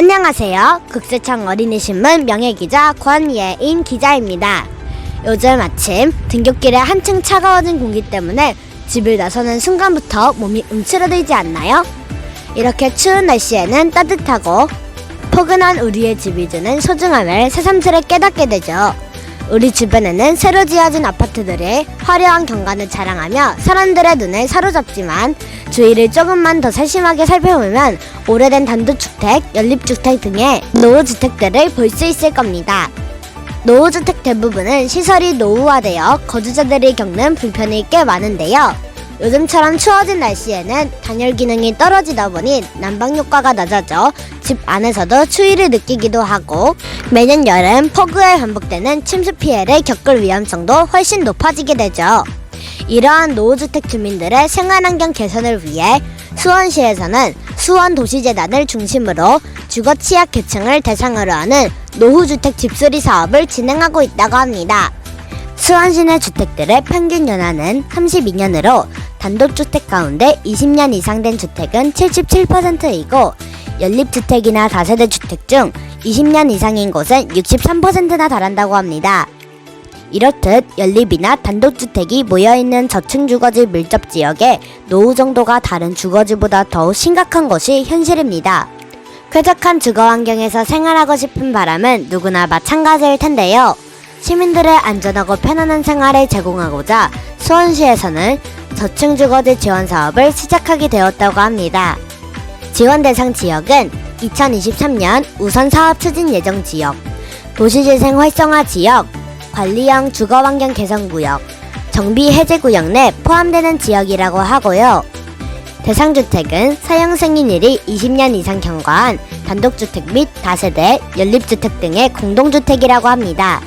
안녕하세요. 국세청 어린이신문 명예기자 권예인 기자입니다. 요즘 아침 등굣길에 한층 차가워진 공기 때문에 집을 나서는 순간부터 몸이 움츠러들지 않나요? 이렇게 추운 날씨에는 따뜻하고 포근한 우리의 집이 주는 소중함을 새삼스레 깨닫게 되죠. 우리 주변에는 새로 지어진 아파트들의 화려한 경관을 자랑하며 사람들의 눈을 사로잡지만 주위를 조금만 더 세심하게 살펴보면 오래된 단독주택, 연립주택 등의 노후주택들을 볼 수 있을 겁니다. 노후주택 대부분은 시설이 노후화되어 거주자들이 겪는 불편이 꽤 많은데요. 요즘처럼 추워진 날씨에는 단열 기능이 떨어지다 보니 난방 효과가 낮아져 집 안에서도 추위를 느끼기도 하고 매년 여름 폭우에 반복되는 침수 피해를 겪을 위험성도 훨씬 높아지게 되죠. 이러한 노후주택 주민들의 생활환경 개선을 위해 수원시에서는 수원도시재단을 중심으로 주거 취약 계층을 대상으로 하는 노후주택 집수리 사업을 진행하고 있다고 합니다. 수원시 내 주택들의 평균 연한은 32년으로 단독주택 가운데 20년 이상 된 주택은 77%이고 연립주택이나 다세대 주택 중 20년 이상인 곳은 63%나 달한다고 합니다. 이렇듯 연립이나 단독주택이 모여있는 저층 주거지 밀접 지역의 노후 정도가 다른 주거지보다 더욱 심각한 것이 현실입니다. 쾌적한 주거 환경에서 생활하고 싶은 바람은 누구나 마찬가지일 텐데요. 시민들의 안전하고 편안한 생활을 제공하고자 수원시에서는 저층 주거지 지원 사업을 시작하게 되었다고 합니다. 지원 대상 지역은 2023년 우선 사업 추진 예정 지역, 도시재생 활성화 지역, 관리형 주거환경 개선구역, 정비 해제구역 내 포함되는 지역이라고 하고요. 대상 주택은 사용 승인일이 20년 이상 경과한 단독주택 및 다세대, 연립주택 등의 공동주택이라고 합니다.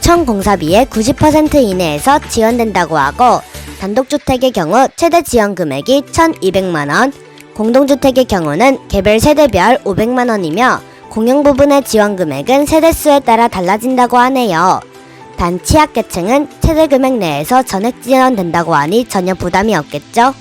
총 공사비의 90% 이내에서 지원된다고 하고 단독주택의 경우 최대 지원 금액이 1,200만원, 공동주택의 경우는 개별 세대별 500만원이며 공용 부분의 지원 금액은 세대수에 따라 달라진다고 하네요. 단 취약계층은 최대 금액 내에서 전액 지원된다고 하니 전혀 부담이 없겠죠?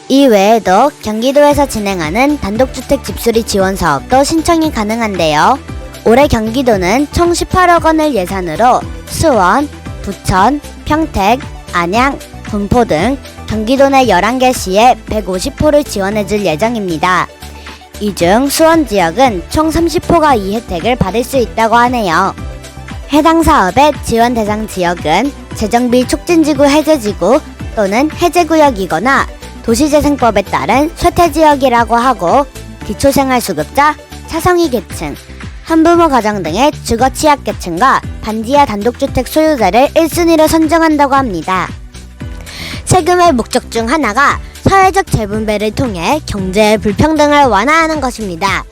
이 외에도 경기도에서 진행하는 단독주택 집수리 지원 사업도 신청이 가능한데요. 올해 경기도는 총 18억 원을 예산으로 수원, 부천, 평택, 안양, 군포 등 경기도 내 11개 시에 150호를 지원해줄 예정입니다. 이 중 수원 지역은 총 30호가 이 혜택을 받을 수 있다고 하네요. 해당 사업의 지원 대상 지역은 재정비 촉진지구 해제지구 또는 해제구역이거나 도시재생법에 따른 쇠퇴지역이라고 하고 기초생활수급자, 차성위 계층, 한부모 가정 등의 주거 취약계층과 반지하 단독주택 소유자를 1순위로 선정한다고 합니다. 세금의 목적 중 하나가 사회적 재분배를 통해 경제의 불평등을 완화하는 것입니다.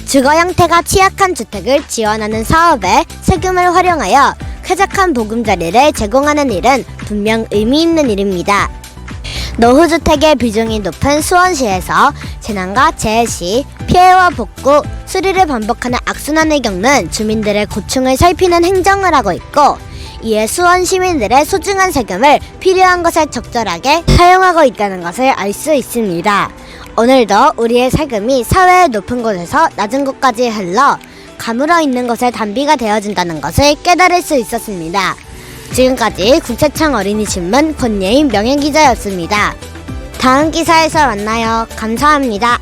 주거 형태가 취약한 주택을 지원하는 사업에 세금을 활용하여 쾌적한 보금자리를 제공하는 일은 분명 의미 있는 일입니다. 노후주택의 비중이 높은 수원시에서 재난과 재해 시 피해와 복구, 수리를 반복하는 악순환을 겪는 주민들의 고충을 살피는 행정을 하고 있고 이에 수원 시민들의 소중한 세금을 필요한 것에 적절하게 사용하고 있다는 것을 알 수 있습니다. 오늘도 우리의 세금이 사회의 높은 곳에서 낮은 곳까지 흘러 가물어 있는 것에 단비가 되어준다는 것을 깨달을 수 있었습니다. 지금까지 국세청 어린이신문 권예인 명예기자였습니다. 다음 기사에서 만나요. 감사합니다.